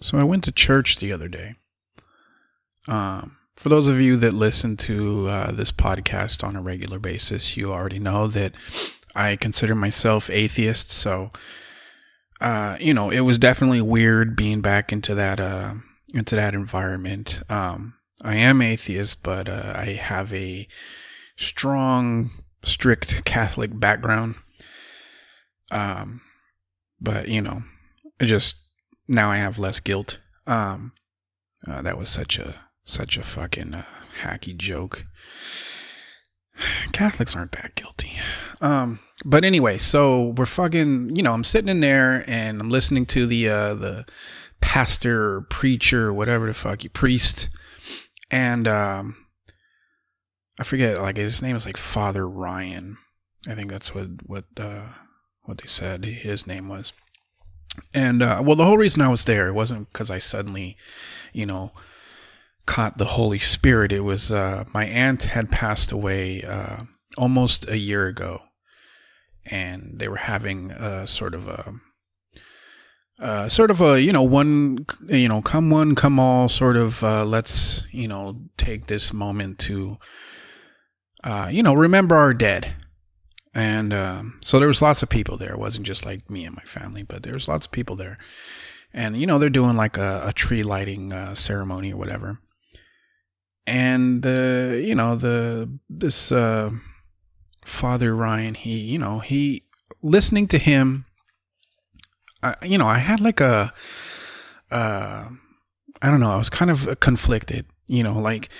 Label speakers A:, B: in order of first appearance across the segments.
A: So I went to church the other day. For those of you that listen to this podcast on a regular basis, you already know that I consider myself atheist. So, it was definitely weird being back into that environment. I am atheist, but I have a strong, strict Catholic background. But it just now I have less guilt. That was such a fucking hacky joke. Catholics aren't that guilty. But anyway, so we're fucking, I'm sitting in there and I'm listening to the pastor or preacher or whatever the fuck, priest, and I forget, like his name is like Father Ryan. I think that's what they said his name was. And well, the whole reason I was there, it wasn't because I suddenly, caught the Holy Spirit. It was my aunt had passed away almost a year ago, and they were having sort of a one, come one, come all sort of let's take this moment to remember our dead. And so there was lots of people there. It wasn't just like me and my family, but there was lots of people there. And they're doing like a tree lighting ceremony or whatever. And this Father Ryan, he listening to him, I had like I don't know, I was kind of conflicted, like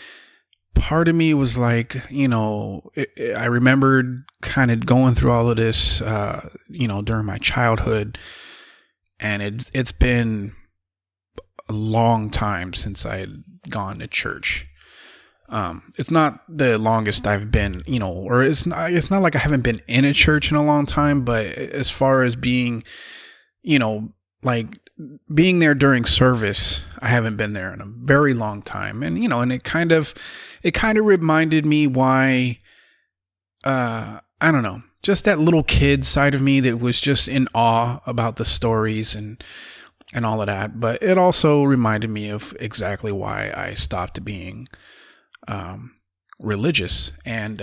A: part of me was like, I remembered kind of going through all of this, during my childhood, and it's been a long time since I had gone to church. It's not the longest I've been, or it's not like I haven't been in a church in a long time, but as far as being, like being there during service, I haven't been there in a very long time. And, and it kind of reminded me why, I don't know, just that little kid side of me that was just in awe about the stories and all of that. But it also reminded me of exactly why I stopped being religious. And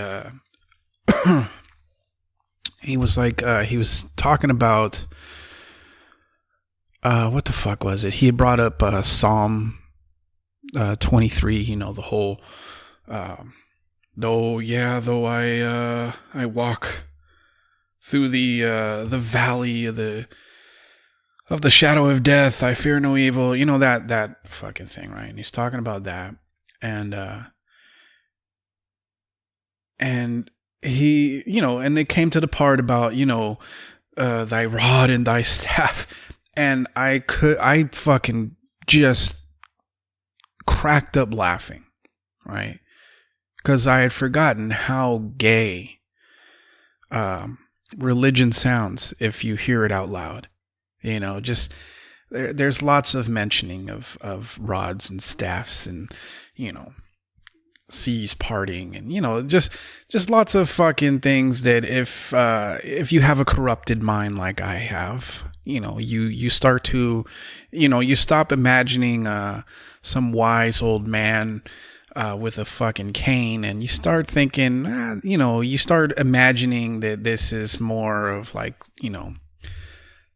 A: he was like, he was talking about what the fuck was it? He had brought up Psalm 23. The whole though I walk through the valley of the shadow of death, I fear no evil. That fucking thing, right? And he's talking about that. And he, and they came to the part about, thy rod and thy staff. And I fucking just cracked up laughing, right? Because I had forgotten how gay religion sounds if you hear it out loud. Just there's lots of mentioning of rods and staffs and, seas parting and just lots of fucking things that if you have a corrupted mind like I have, you start to you stop imagining some wise old man with a fucking cane, and you start thinking you start imagining that this is more of like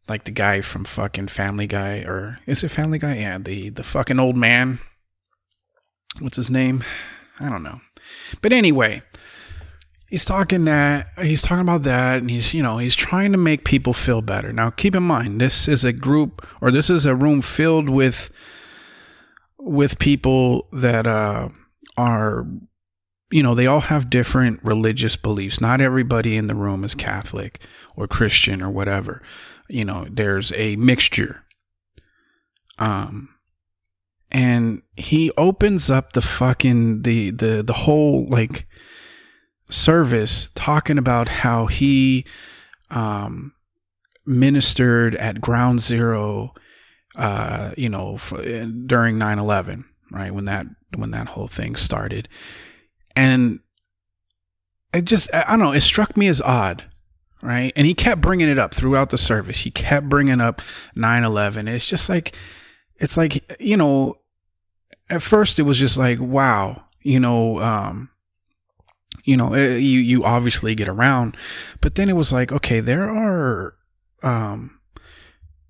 A: like the guy from fucking Family Guy, or is it Family Guy? Yeah, the fucking old man, what's his name? I don't know. But anyway, he's talking about that, and he's trying to make people feel better. Now, keep in mind, this is a group, or this is a room filled with people that are, they all have different religious beliefs. Not everybody in the room is Catholic or Christian or whatever. There's a mixture. And he opens up the fucking the whole like service talking about how he ministered at Ground Zero during 9/11, right, when that whole thing started. And I don't know, it struck me as odd, right? And he kept bringing it up throughout the service. He kept bringing up 9/11. It's just like, it's like, at first it was just like, wow, you obviously get around, but then it was like, okay, um,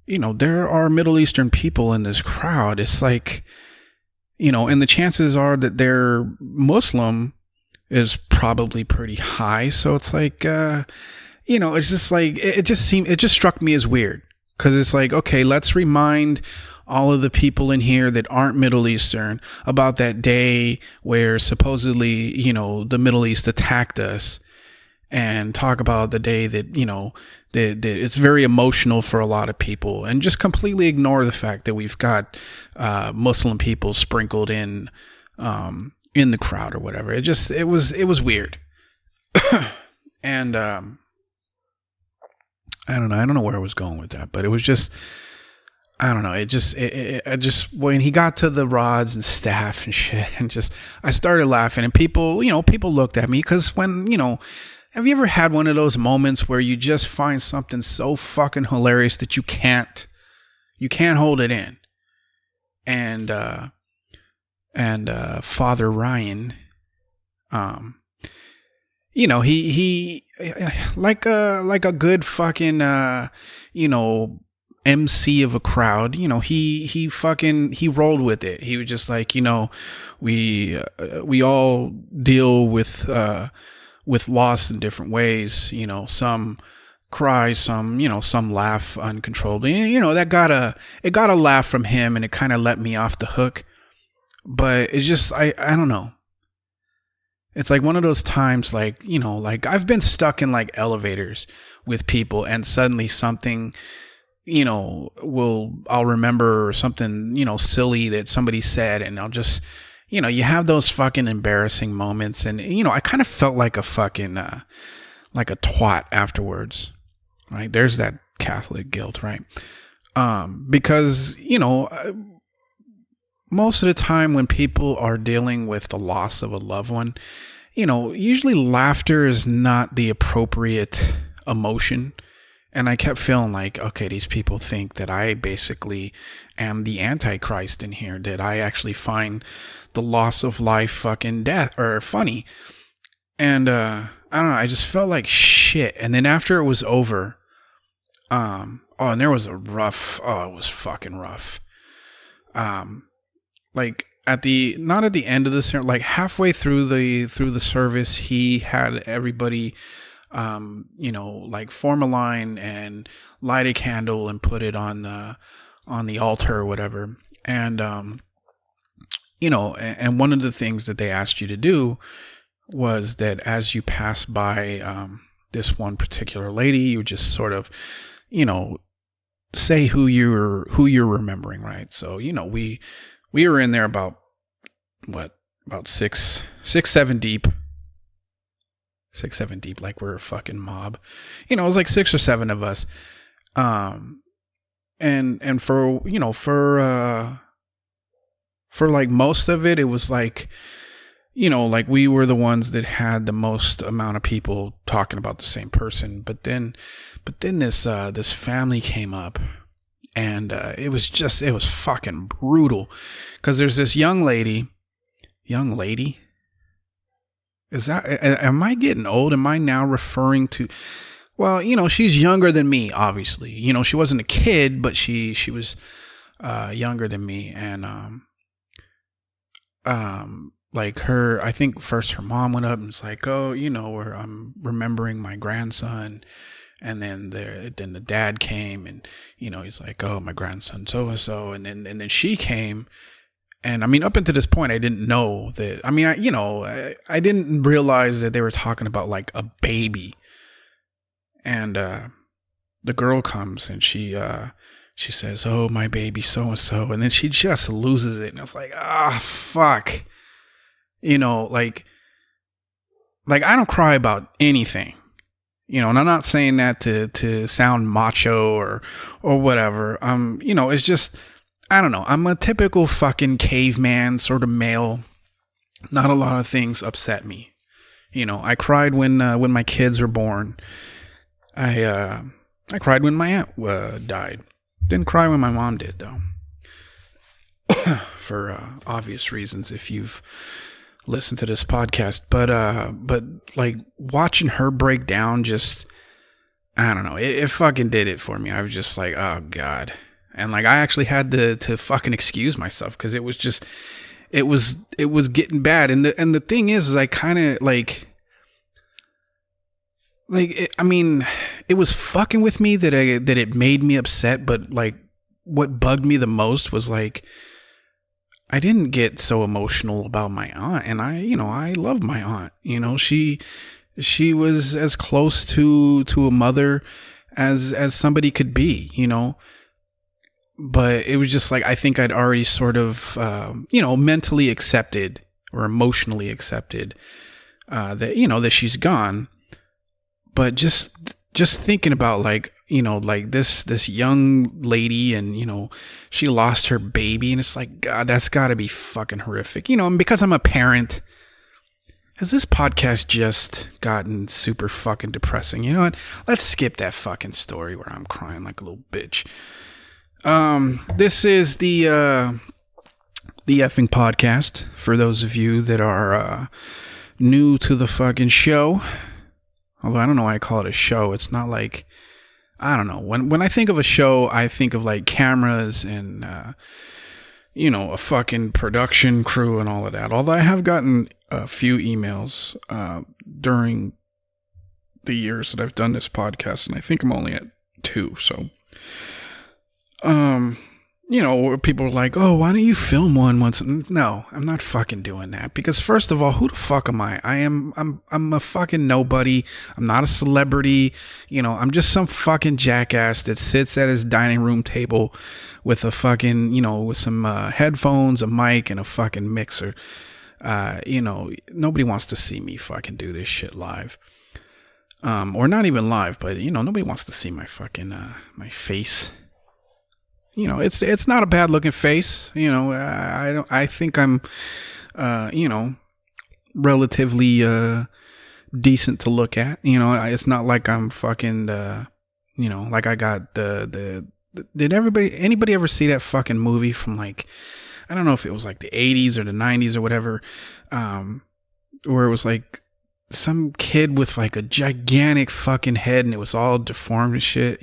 A: there are Middle Eastern people in this crowd. It's like, and the chances are that they're Muslim is probably pretty high. So it's like, it's just like, it just struck me as weird because it's like, okay, let's remind all of the people in here that aren't Middle Eastern about that day where supposedly, the Middle East attacked us, and talk about the day that, that it's very emotional for a lot of people, and just completely ignore the fact that we've got Muslim people sprinkled in the crowd or whatever. It was weird. And I don't know where I was going with that, but it was just, I don't know. I just, when he got to the rods and staff and shit, and just, I started laughing, and people, people looked at me because when, have you ever had one of those moments where you just find something so fucking hilarious that you can't hold it in? And Father Ryan, he like a good fucking MC of a crowd, he rolled with it. He was just like, we all deal with loss in different ways. Some cry, some laugh uncontrollably. That it got a laugh from him, and it kind of let me off the hook. But it's just, I don't know. It's like one of those times, like, like I've been stuck in like elevators with people, and suddenly something, I'll remember something, silly that somebody said, and I'll just, you have those fucking embarrassing moments, and, I kind of felt like a fucking, like a twat afterwards, right? There's that Catholic guilt, right? Because, most of the time when people are dealing with the loss of a loved one, usually laughter is not the appropriate emotion. And I kept feeling like, okay, these people think that I basically am the Antichrist in here, that I actually find the loss of life fucking death or funny. And I don't know, I just felt like shit. And then after it was over, and there was it was fucking rough. Like not at the end of the service, like halfway through the service, he had everybody like form a line and light a candle and put it on the altar or whatever. And and one of the things that they asked you to do was that as you pass by this one particular lady, you just sort of say who you're remembering, right? So we were in there about six, seven deep. 6, 7 deep, like we're a fucking mob. It was like 6 or 7 of us. And for like most of it, it was like, like we were the ones that had the most amount of people talking about the same person. But then this family came up, and it was fucking brutal, because there's this young lady. Am I getting old? Am I now referring to, well, she's younger than me, obviously. She wasn't a kid, but she was younger than me. And like I think first her mom went up and was like, oh, I'm remembering my grandson. And then the dad came, and he's like, oh, my grandson so and so. And then she came. And I mean, up until this point, I didn't know that. I mean, I didn't realize that they were talking about like a baby. And the girl comes, and she says, "Oh, my baby, so and so," and then she just loses it. And I was like, "Ah, fuck," like I don't cry about anything, And I'm not saying that to sound macho or whatever. It's just, I don't know. I'm a typical fucking caveman sort of male. Not a lot of things upset me. I cried when my kids were born. I cried when my aunt died. Didn't cry when my mom did, though. for obvious reasons if you've listened to this podcast. But like watching her break down, just I don't know, it fucking did it for me. I was just like, oh god, and like I actually had to fucking excuse myself because it was just it was getting bad. And the thing is I kind of I mean, it was fucking with me that it made me upset, but like what bugged me the most was like I didn't get so emotional about my aunt, and I love my aunt. She was as close to a mother as somebody could be, but it was just like I think I'd already sort of mentally accepted or emotionally accepted that she's gone. But just thinking about like this young lady, and she lost her baby, and it's like, god, that's got to be fucking horrific, and because I'm a parent. Has this podcast just gotten super fucking depressing? You know what? Let's skip that fucking story where I'm crying like a little bitch. This is the effing podcast for those of you that are new to the fucking show. Although I don't know why I call it a show. It's not like, I don't know. When I think of a show, I think of like cameras and a fucking production crew and all of that. Although I have gotten a few emails during the years that I've done this podcast, and I think I'm only at 2. So, where people are like, oh, why don't you film one once? No, I'm not fucking doing that. Because first of all, who the fuck am I? I'm a fucking nobody. I'm not a celebrity. I'm just some fucking jackass that sits at his dining room table with a fucking, with some headphones, a mic, and a fucking mixer. Nobody wants to see me fucking do this shit live. Or not even live, but, nobody wants to see my fucking, my face. It's not a bad looking face. I think I'm, relatively, decent to look at. It's not like I'm fucking, like I got did anybody ever see that fucking movie from like, I don't know if it was like the 80s or the 90s or whatever, where it was like some kid with like a gigantic fucking head and it was all deformed and shit,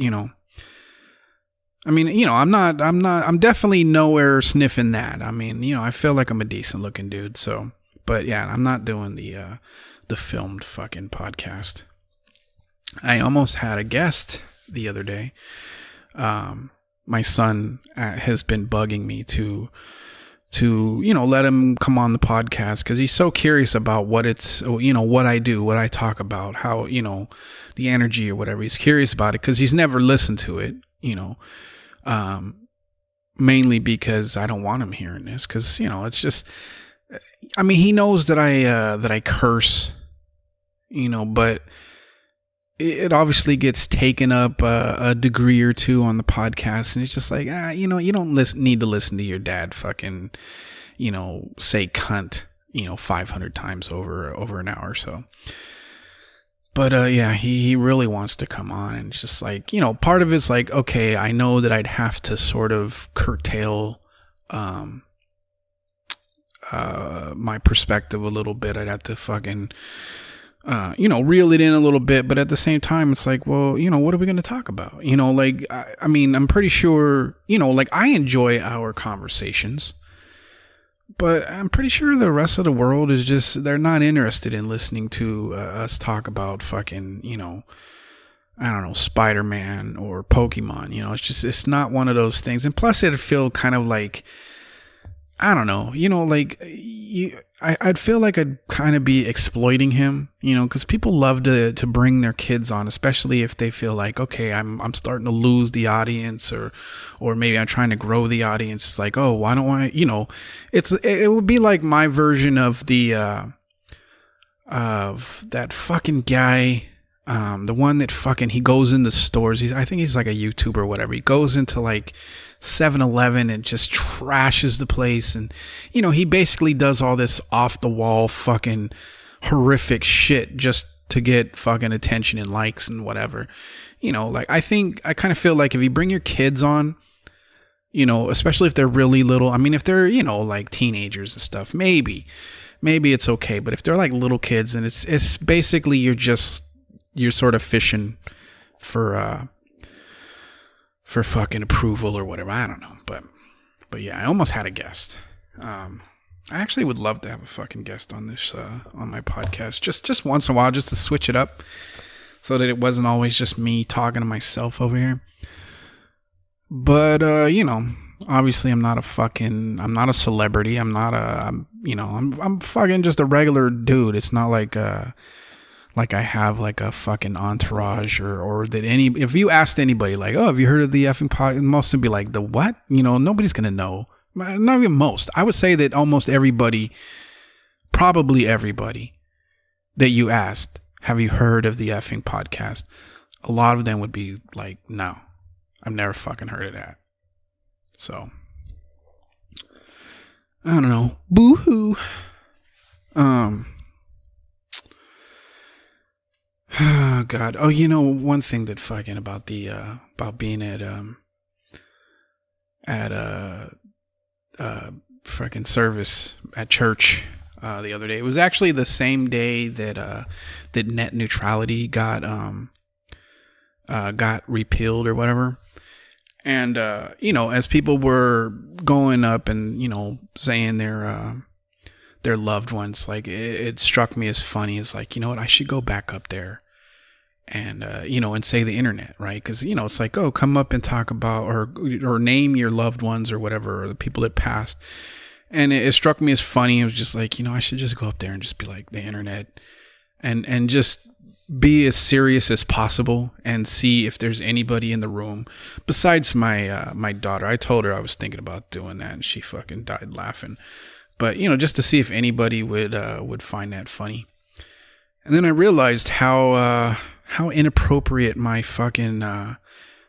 A: I mean, I'm definitely nowhere sniffing that. I mean, I feel like I'm a decent looking dude. So, but yeah, I'm not doing the filmed fucking podcast. I almost had a guest the other day. My son has been bugging me to let him come on the podcast because he's so curious about what what I do, what I talk about, how, the energy or whatever. He's curious about it because he's never listened to it, mainly because I don't want him hearing this because, it's just, I mean, he knows that I curse, but it obviously gets taken up a degree or two on the podcast, and it's just like, you don't need to listen to your dad fucking, say cunt, 500 times over an hour. So, but yeah, he really wants to come on, and it's just like, part of it's like, okay, I know that I'd have to sort of curtail my perspective a little bit. I'd have to fucking reel it in a little bit, but at the same time, it's like, well, what are we going to talk about? I mean, I'm pretty sure, like I enjoy our conversations, but I'm pretty sure the rest of the world is just, they're not interested in listening to us talk about fucking, I don't know, Spider-Man or Pokemon, it's not one of those things. And plus it'd feel kind of like, I don't know, like I'd feel like I'd kind of be exploiting him, because people love to bring their kids on, especially if they feel like, okay, I'm starting to lose the audience, or maybe I'm trying to grow the audience. It's like, oh, why don't I, it would be like my version of of that fucking guy, the one that fucking, he goes into stores. I think he's like a YouTuber or whatever. He goes into like 7-Eleven and just trashes the place, and he basically does all this off the wall fucking horrific shit just to get fucking attention and likes and whatever. Like I kind of feel like if you bring your kids on, especially if they're really little. I mean, if they're, like teenagers and stuff, maybe it's okay. But if they're like little kids, and it's basically you're sort of fishing for fucking approval or whatever. I don't know, but yeah, I almost had a guest. I actually would love to have a fucking guest on this on my podcast, just once in a while, just to switch it up, so that it wasn't always just me talking to myself over here. But obviously I'm not a celebrity. I'm fucking just a regular dude. It's not like I have like a fucking entourage or that if you asked anybody like, oh, have you heard of the effing podcast? Most would be like, the what? Nobody's gonna know. Not even most. I would say that almost everybody, probably everybody that you asked, have you heard of the effing podcast? A lot of them would be like, no, I've never fucking heard of that. So, I don't know. Boo-hoo. Oh, God. Oh, one thing that fucking about being at fucking service at church the other day. It was actually the same day that net neutrality got repealed or whatever. And as people were going up and saying their loved ones, like it struck me as funny. It's like, what, I should go back up there and and say the internet, right? Because it's like, oh, come up and talk about or name your loved ones or whatever, or the people that passed. And it struck me as funny. It was just like, I should just go up there and just be like, the internet, and just be as serious as possible and see if there's anybody in the room besides my daughter. I told her I was thinking about doing that, and she fucking died laughing. But just to see if anybody would find that funny. And then I realized how inappropriate my fucking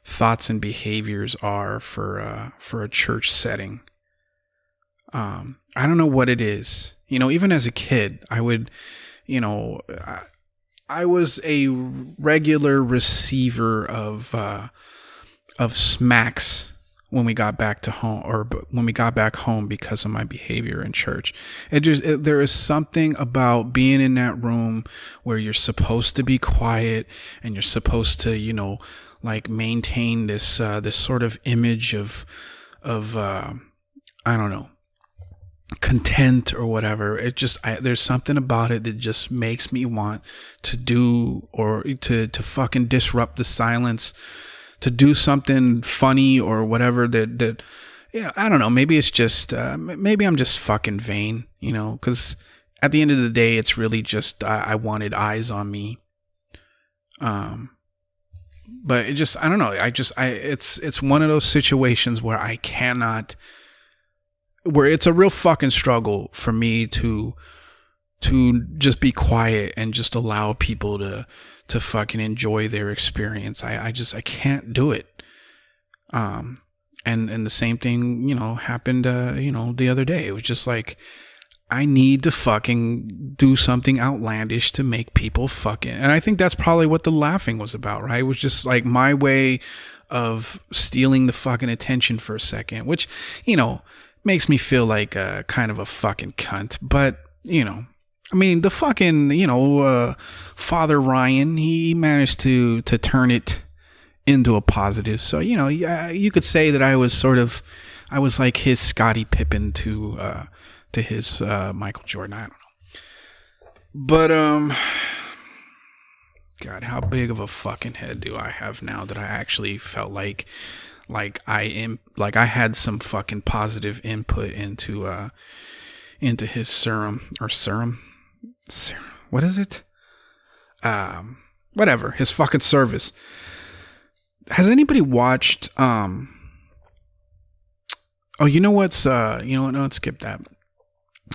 A: thoughts and behaviors are for a church setting. I don't know what it is. Even as a kid, I would, I was a regular receiver of smacks when we got back to home, or when we got back home, because of my behavior in church. There is something about being in that room where you're supposed to be quiet and you're supposed to, like maintain this sort of image of I don't know, content or whatever. There's something about it that just makes me want to do, or to fucking disrupt the silence, to do something funny or whatever that I don't know, maybe it's just maybe I'm just fucking vain, because at the end of the day, it's really just I wanted eyes on me. But it just, I don't know, it's one of those situations where where it's a real fucking struggle for me to just be quiet and just allow people to fucking enjoy their experience. I can't do it. And the same thing, happened, the other day. It was just like, I need to fucking do something outlandish to make people fucking, and I think that's probably what the laughing was about, right? It was just like my way of stealing the fucking attention for a second, which, makes me feel like kind of a fucking cunt. But, I mean, the fucking, Father Ryan, he managed to turn it into a positive. So, you could say that I was like his Scottie Pippen to his Michael Jordan. I don't know. But, God, how big of a fucking head do I have now that I actually felt like I had some fucking positive input into his serum. What is it? Whatever, his fucking service. Has anybody watched oh, you know what, no, skip that.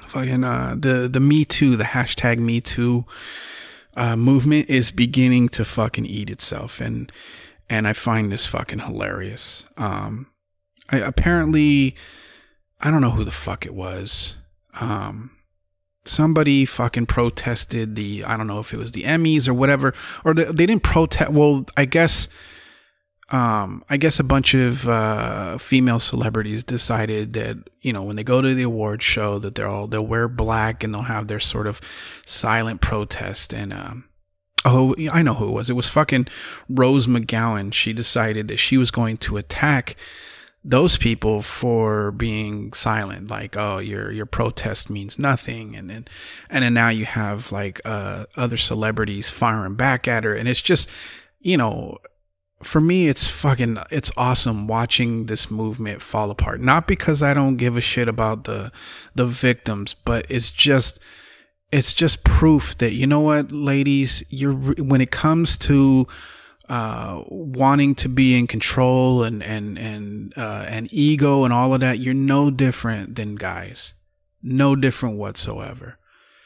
A: Fucking the Me Too, the hashtag Me Too movement is beginning to fucking eat itself, and I find this fucking hilarious. Apparently, I don't know who the fuck it was. Somebody fucking protested I don't know if it was the Emmys or whatever, or they didn't protest. Well, I guess I guess a bunch of female celebrities decided that, when they go to the awards show, that they'll wear black and they'll have their sort of silent protest. And oh, I know who it was. It was fucking Rose McGowan. She decided that she was going to attack those people for being silent, like, oh, your protest means nothing. And then now you have like other celebrities firing back at her, and it's just, you know for me, it's awesome watching this movement fall apart. Not because I don't give a shit about the victims, but it's just proof that, you know what, ladies, when it comes to wanting to be in control and ego and all of that, you're no different than guys, no different whatsoever.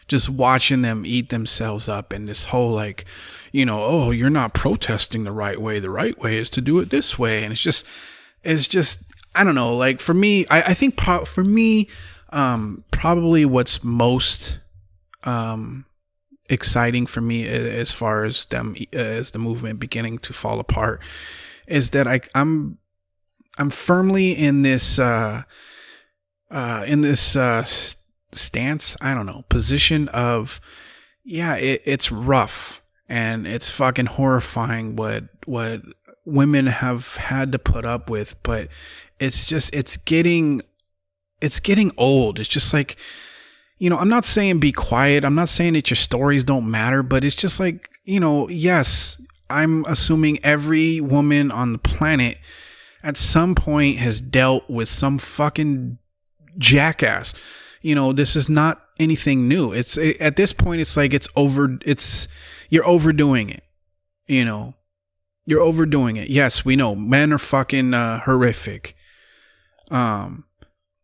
A: Just watching them eat themselves up, and this whole, like, oh, you're not protesting the right way. The right way is to do it this way. And it's just, I don't know. Like, for me, I think for me, probably what's most exciting for me, as far as the movement beginning to fall apart, is that I'm firmly in this stance, I don't know, position of, yeah, it's rough and it's fucking horrifying what women have had to put up with, but it's getting old. It's just like, I'm not saying be quiet. I'm not saying that your stories don't matter, but it's just like, yes, I'm assuming every woman on the planet at some point has dealt with some fucking jackass. This is not anything new. At this point, it's like you're overdoing it. You're overdoing it. Yes, we know men are fucking horrific.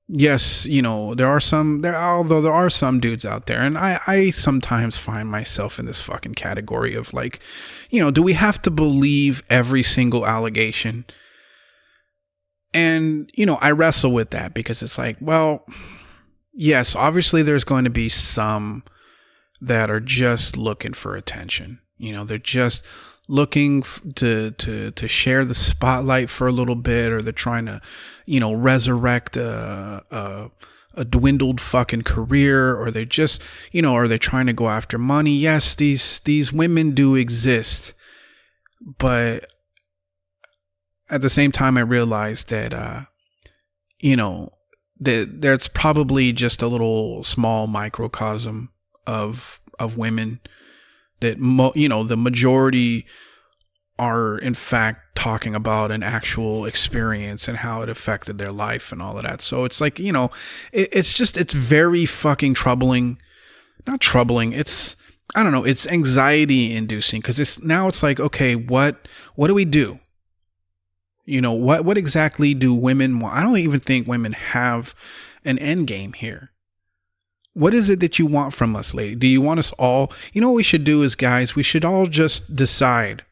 A: Yes, although there are some dudes out there, and I sometimes find myself in this fucking category of, like, do we have to believe every single allegation? And, I wrestle with that, because it's like, well, yes, obviously there's going to be some that are just looking for attention. They're just looking to share the spotlight for a little bit, or they're trying to, resurrect a dwindled fucking career, or they're just, or they're trying to go after money. Yes, these women do exist, but at the same time, I realized that, that there's probably just a little small microcosm of women that the majority are in fact talking about an actual experience and how it affected their life and all of that. So it's like, it's very fucking troubling. Not troubling. I don't know. It's anxiety inducing, because it's like, okay, what do we do? What exactly do women want? I don't even think women have an end game here. What is it that you want from us, lady? Do you want us all? What we should do is, guys, we should all just decide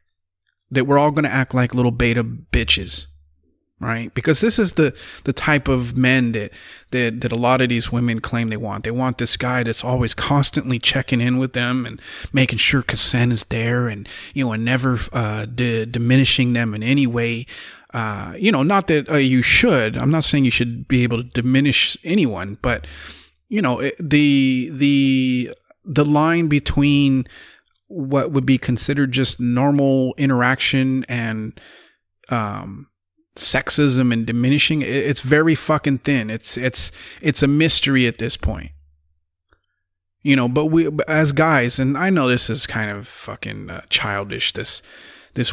A: that we're all going to act like little beta bitches, right? Because this is the type of men that a lot of these women claim they want. They want this guy that's always constantly checking in with them and making sure consent is there, and and never diminishing them in any way. Not that you should. I'm not saying you should be able to diminish anyone, but the line between what would be considered just normal interaction and sexism and diminishing, it's very fucking thin. It's a mystery at this point. But we, as guys, and I know this is kind of fucking childish, this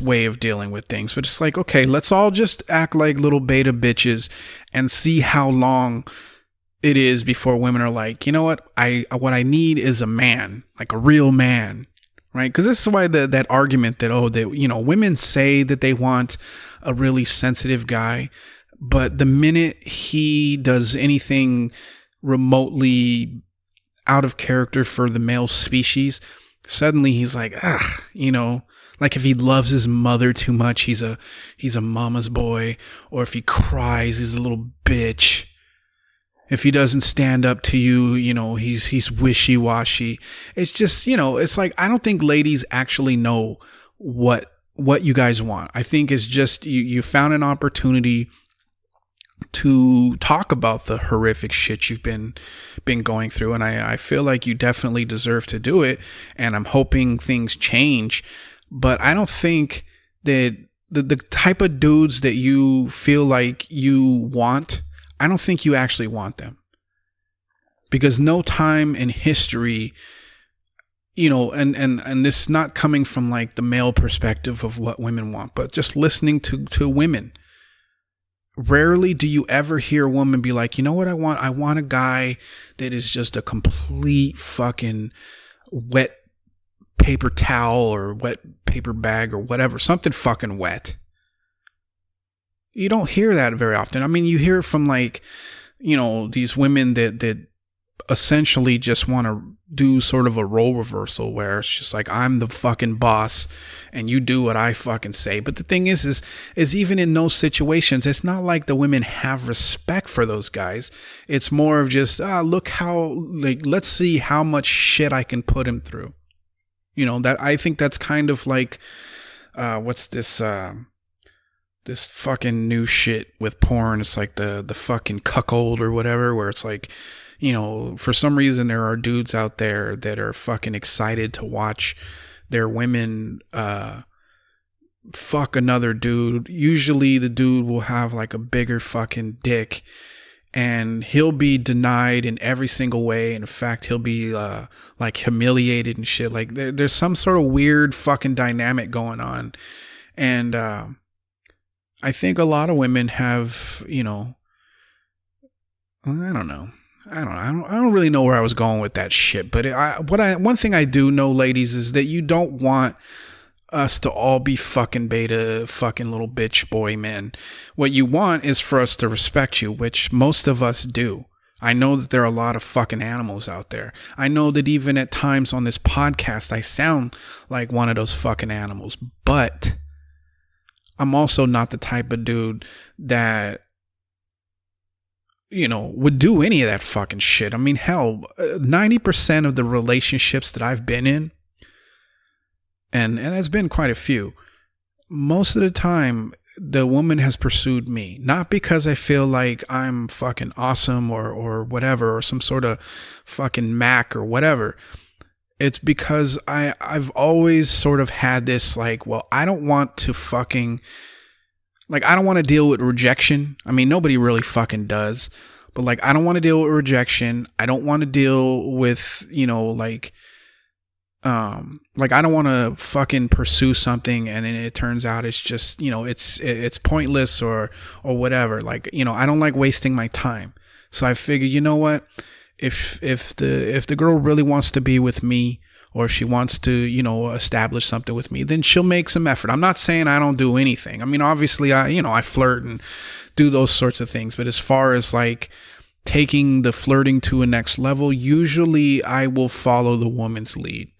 A: way of dealing with things, but it's like, okay, let's all just act like little beta bitches and see how long it is before women are like, what I need is a man, like a real man, right? Because this is why that argument that, women say that they want a really sensitive guy, but the minute he does anything remotely out of character for the male species, suddenly he's like, like if he loves his mother too much, he's a mama's boy, or if he cries, he's a little bitch. If he doesn't stand up to you, he's wishy-washy. It's just, it's like, I don't think ladies actually know what what you guys want. I think it's just you found an opportunity to talk about the horrific shit you've been going through, and I feel like you definitely deserve to do it, and I'm hoping things change. But I don't think that the type of dudes that you feel like you want, I don't think you actually want them, because no time in history, and this is not coming from like the male perspective of what women want, but just listening to women. Rarely do you ever hear a woman be like, you know what I want? I want a guy that is just a complete fucking wet paper towel or wet paper bag or whatever, something fucking wet. You don't hear that very often. I mean, you hear it from like, these women that essentially just want to do sort of a role reversal where it's just like, I'm the fucking boss and you do what I fucking say. But the thing is even in those situations, it's not like the women have respect for those guys. It's more of just, look how, like, let's see how much shit I can put him through. That I think that's kind of like, what's this fucking new shit with porn. It's like the fucking cuckold or whatever, where it's like, for some reason there are dudes out there that are fucking excited to watch their women fuck another dude. Usually the dude will have like a bigger fucking dick, and he'll be denied in every single way. In fact, he'll be like humiliated and shit. Like there's some sort of weird fucking dynamic going on. And I think a lot of women have, I don't know. I don't really know where I was going with that shit. But one thing I do know, ladies, is that you don't want us to all be fucking beta, fucking little bitch boy men. What you want is for us to respect you, which most of us do. I know that there are a lot of fucking animals out there. I know that even at times on this podcast, I sound like one of those fucking animals. But I'm also not the type of dude that, would do any of that fucking shit. I mean, hell, 90% of the relationships that I've been in, and it's been quite a few, most of the time, the woman has pursued me. Not because I feel like I'm fucking awesome or whatever, or some sort of fucking Mac or whatever. It's because I've always sort of had this like, well, I don't want to fucking, like, I don't want to deal with rejection. I mean, nobody really fucking does. But, like, I don't want to deal with rejection. I don't want to deal with, like I don't want to fucking pursue something and then it turns out it's just, it's pointless or whatever. Like, I don't like wasting my time. So I figure, you know what? If the girl really wants to be with me, or she wants to, establish something with me, then she'll make some effort. I'm not saying I don't do anything. I mean, obviously, I flirt and do those sorts of things. But as far as like taking the flirting to a next level, usually I will follow the woman's lead.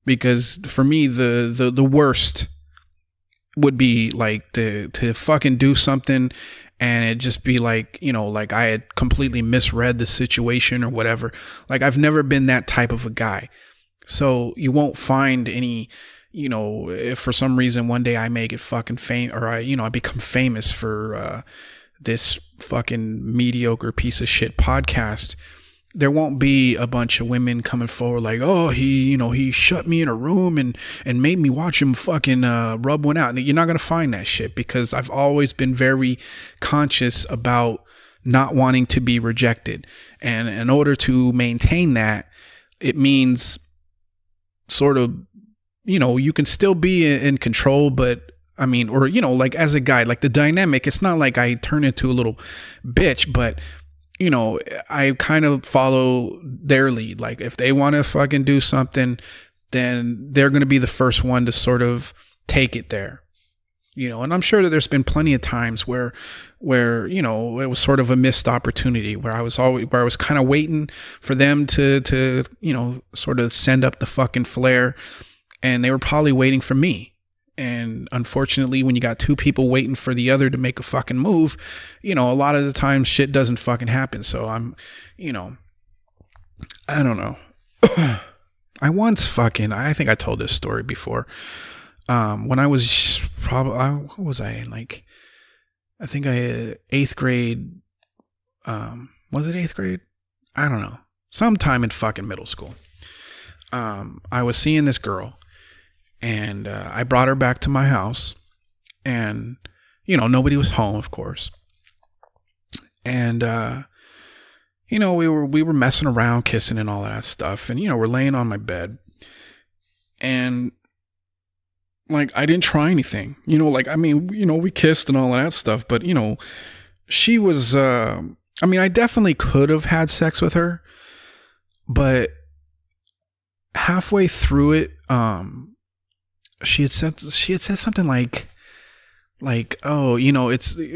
A: Because for me, the worst would be like to fucking do something and it just be like, like I had completely misread the situation or whatever. Like, I've never been that type of a guy. So you won't find any, if for some reason one day I make it fucking famous, or I become famous for this fucking mediocre piece of shit podcast, there won't be a bunch of women coming forward like, oh, he shut me in a room and made me watch him fucking rub one out. You're not going to find that shit, because I've always been very conscious about not wanting to be rejected. And in order to maintain that, it means sort of, you can still be in control, but I mean, or, like as a guy, like the dynamic, it's not like I turn into a little bitch, but I kind of follow their lead. Like, if they want to fucking do something, then they're going to be the first one to sort of take it there. And I'm sure that there's been plenty of times where it was sort of a missed opportunity, where I was kind of waiting for them to sort of send up the fucking flare, and they were probably waiting for me. And unfortunately, when you got two people waiting for the other to make a fucking move, a lot of the time shit doesn't fucking happen. So I'm, I don't know. I think I told this story before. When I was probably, what was I in, like, I think I, eighth grade, was it eighth grade? I don't know. Sometime in fucking middle school. I was seeing this girl, and I brought her back to my house, and, nobody was home, of course. And, we were messing around, kissing and all that stuff. And, we're laying on my bed. And, like, I didn't try anything. We kissed and all that stuff. But, she was, I definitely could have had sex with her. But halfway through it, she had said something like, oh,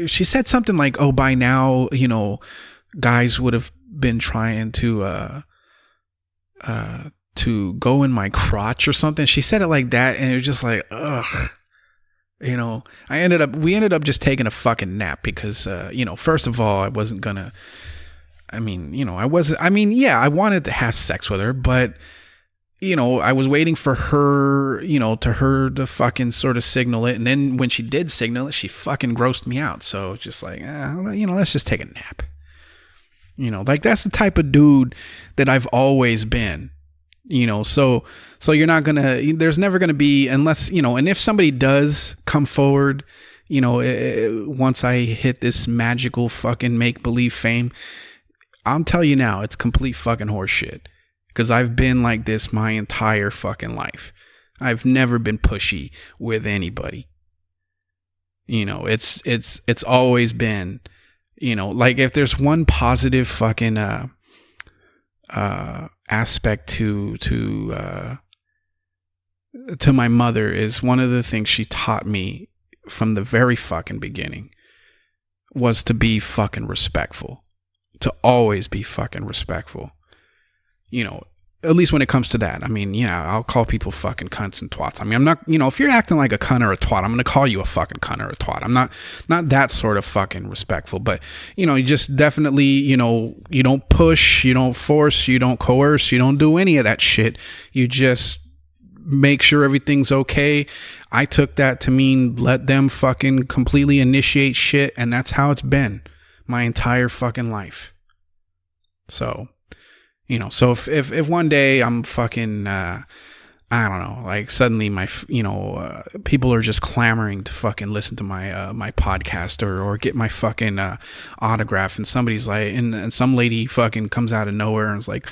A: she said something like, oh, by now, guys would have been trying to go in my crotch or something. She said it like that, and it was just like, ugh. We ended up just taking a fucking nap because, first of all, I wasn't gonna, I wanted to have sex with her, but, I was waiting for her, to fucking sort of signal it. And then when she did signal it, she fucking grossed me out. So just like, let's just take a nap. That's the type of dude that I've always been, so you're not gonna, there's never gonna be, unless, and if somebody does come forward, once I hit this magical fucking make-believe fame, I'll tell you now, it's complete fucking horseshit. Because I've been like this my entire fucking life. I've never been pushy with anybody. It's always been, like, if there's one positive fucking aspect to my mother, is one of the things she taught me from the very fucking beginning was to be fucking respectful. To always be fucking respectful. At least when it comes to that. I'll call people fucking cunts and twats. I'm not, if you're acting like a cunt or a twat, I'm going to call you a fucking cunt or a twat. I'm not that sort of fucking respectful, but, you just definitely, you don't push, you don't force, you don't coerce, you don't do any of that shit. You just make sure everything's okay. I took that to mean let them fucking completely initiate shit, and that's how it's been my entire fucking life. So, so if one day I'm fucking, I don't know, like suddenly my, people are just clamoring to fucking listen to my, my podcast or get my fucking, autograph, and somebody's like, and some lady fucking comes out of nowhere and is like,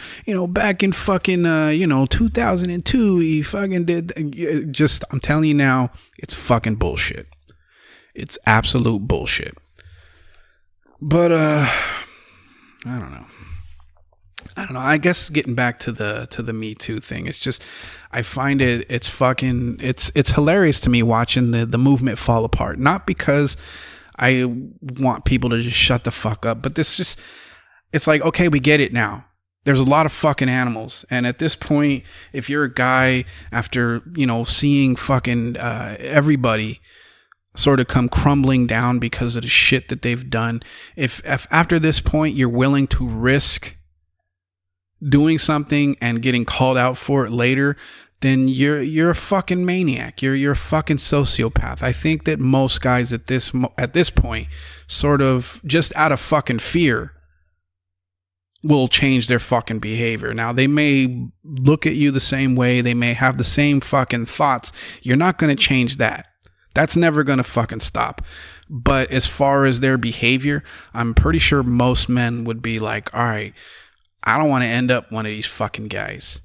A: back in fucking, 2002, he fucking did, just, I'm telling you now, it's fucking bullshit. It's absolute bullshit. But, I don't know. I guess getting back to the Me Too thing, it's just, I find it's hilarious to me watching the movement fall apart. Not because I want people to just shut the fuck up, but it's like, okay, we get it now. There's a lot of fucking animals. And at this point, if you're a guy, after, seeing fucking everybody sort of come crumbling down because of the shit that they've done, if after this point you're willing to risk doing something and getting called out for it later, then you're a fucking maniac. You're a fucking sociopath. I think that most guys at this point, sort of just out of fucking fear, will change their fucking behavior. Now, they may look at you the same way, they may have the same fucking thoughts. You're not going to change that. That's never going to fucking stop. But as far as their behavior, I'm pretty sure most men would be like, all right, I don't want to end up one of these fucking guys.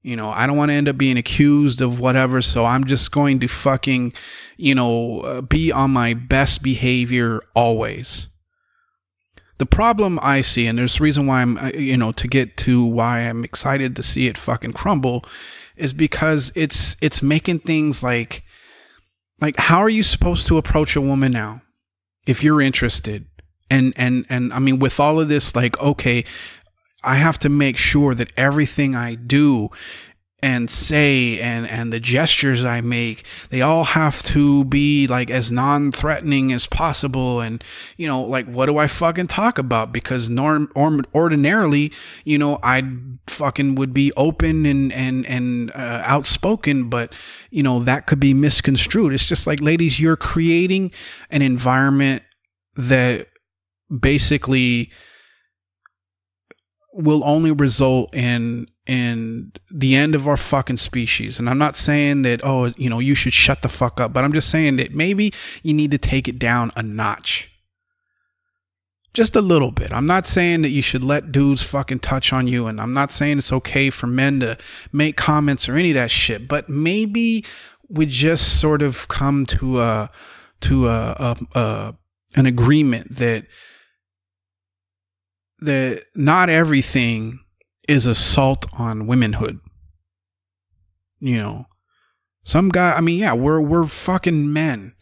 A: I don't want to end up being accused of whatever, so I'm just going to fucking, be on my best behavior always. The problem I see, and there's a reason why I'm, to get to why I'm excited to see it fucking crumble, is because it's making things like, how are you supposed to approach a woman now if you're interested? And with all of this, like, okay, I have to make sure that everything I do and say and the gestures I make, they all have to be like as non-threatening as possible. And like, what do I fucking talk about? Because ordinarily, I fucking would be open and outspoken, but that could be misconstrued. It's just like, ladies, you're creating an environment that basically will only result in the end of our fucking species. And I'm not saying that, oh, you should shut the fuck up, but I'm just saying that maybe you need to take it down a notch. Just a little bit. I'm not saying that you should let dudes fucking touch on you, and I'm not saying it's okay for men to make comments or any of that shit, but maybe we just sort of come to an agreement that not everything is assault on womanhood. Some guy, I mean, yeah, we're fucking men.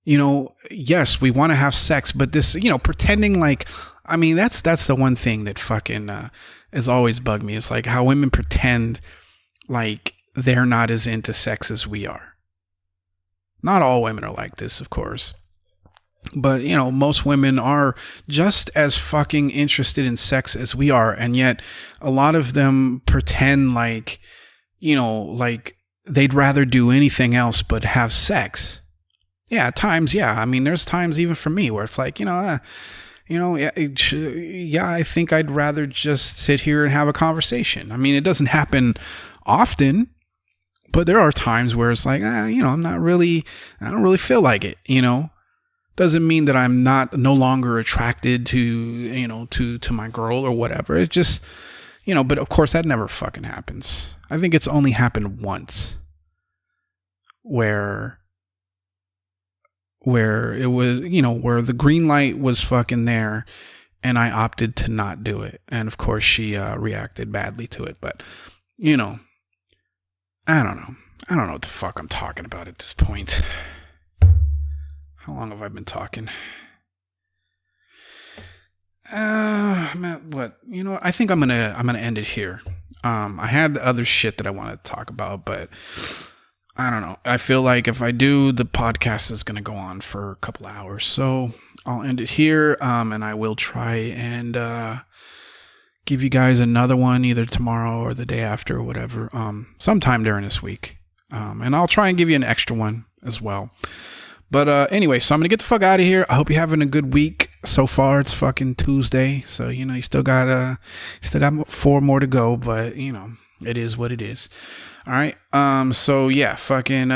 A: Yes, we want to have sex, but this, pretending like, I mean, that's the one thing that fucking has always bugged me. It's like how women pretend like they're not as into sex as we are. Not all women are like this, of course. But, most women are just as fucking interested in sex as we are. And yet a lot of them pretend like, like they'd rather do anything else but have sex. Yeah, at times, yeah. I mean, there's times even for me where it's like, yeah, I think I'd rather just sit here and have a conversation. I mean, it doesn't happen often, but there are times where it's like, I don't really feel like it, Doesn't mean that I'm no longer attracted to, to my girl or whatever. It's just, but of course that never fucking happens. I think it's only happened once where it was, where the green light was fucking there and I opted to not do it. And of course she reacted badly to it, but I don't know. I don't know what the fuck I'm talking about at this point. How long have I been talking? Man, what? I think I'm gonna end it here. I had other shit that I wanted to talk about, but I don't know. I feel like if I do, the podcast is gonna go on for a couple hours, so I'll end it here. And I will try and give you guys another one either tomorrow or the day after or whatever. Sometime during this week. And I'll try and give you an extra one as well. But anyway, so I'm going to get the fuck out of here. I hope you're having a good week. So far, it's fucking Tuesday. So, you still got 4 more to go. But, it is what it is. All right. So, yeah, fucking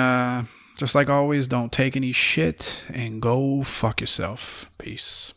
A: just like always, don't take any shit and go fuck yourself. Peace.